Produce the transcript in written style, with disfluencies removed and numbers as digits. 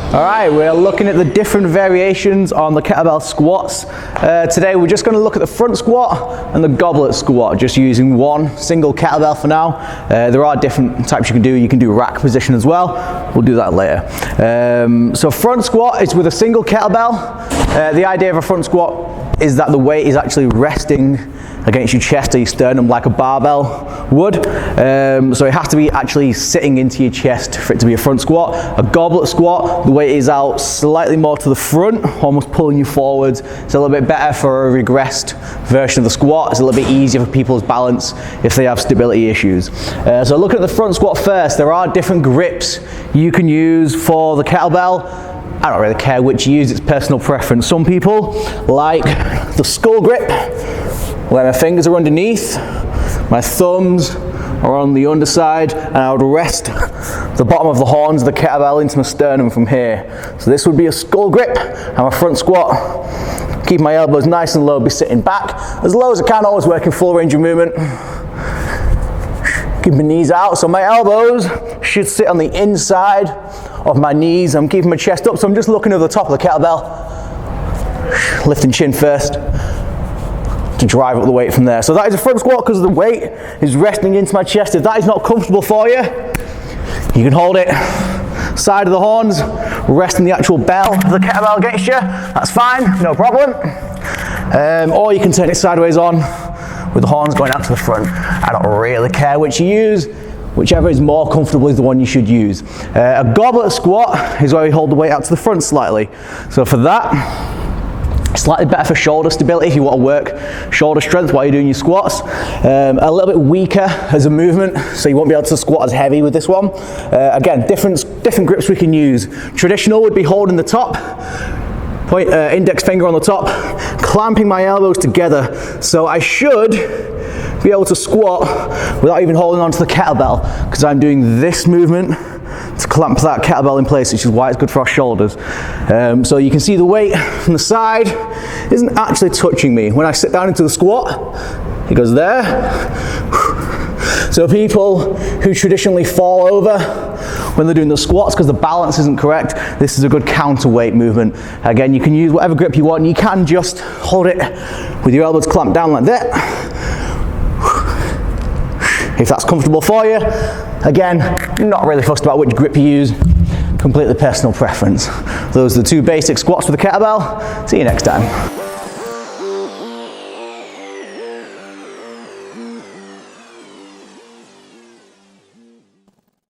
All right, we're looking at the different variations on the kettlebell squats. Today we're just going to look at the front squat and the goblet squat, just using one single kettlebell for now. There are different types you can do. You can do rack position as well. We'll do that later. So front squat is with a single kettlebell. The idea of a front squat is that the weight is actually resting against your chest or your sternum like a barbell would. So it has to be actually sitting into your chest for it to be a front squat. A goblet squat, the weight is out slightly more to the front, almost pulling you forwards. It's a little bit better for a regressed version of the squat. It's a little bit easier for people's balance if they have stability issues. So looking at the front squat first, there are different grips you can use for the kettlebell. I don't really care which you use, it's personal preference. Some people like the skull grip, where my fingers are underneath, my thumbs are on the underside, and I would rest the bottom of the horns of the kettlebell into my sternum from here. So this would be a skull grip, and my front squat, keep my elbows nice and low, be sitting back as low as I can, always working full range of movement. Keep my knees out, so my elbows should sit on the inside of my knees. I'm keeping my chest up, so I'm just looking over the top of the kettlebell, lifting chin first, to drive up the weight from there. So that is a front squat because the weight is resting into my chest. If that is not comfortable for you, you can hold it side of the horns, resting the actual bell of the kettlebell against you. That's fine, no problem. Or you can turn it sideways on with the horns going out to the front. I don't really care which you use. Whichever is more comfortable is the one you should use. A goblet squat is where we hold the weight out to the front slightly. So for that, slightly better for shoulder stability if you want to work shoulder strength while you're doing your squats. A little bit weaker as a movement, so you won't be able to squat as heavy with this one. Again, different grips we can use. Traditional would be holding the top, index finger on the top, clamping my elbows together. So I should be able to squat without even holding onto the kettlebell, because I'm doing this movement to clamp that kettlebell in place, which is why it's good for our shoulders. So you can see the weight from the side isn't actually touching me. When I sit down into the squat, it goes there. So people who traditionally fall over when they're doing the squats because the balance isn't correct, this is a good counterweight movement. Again, you can use whatever grip you want, and you can just hold it with your elbows clamped down like that, if that's comfortable for you. Again, not really fussed about which grip you use, completely personal preference. Those are the two basic squats for the kettlebell. See you next time.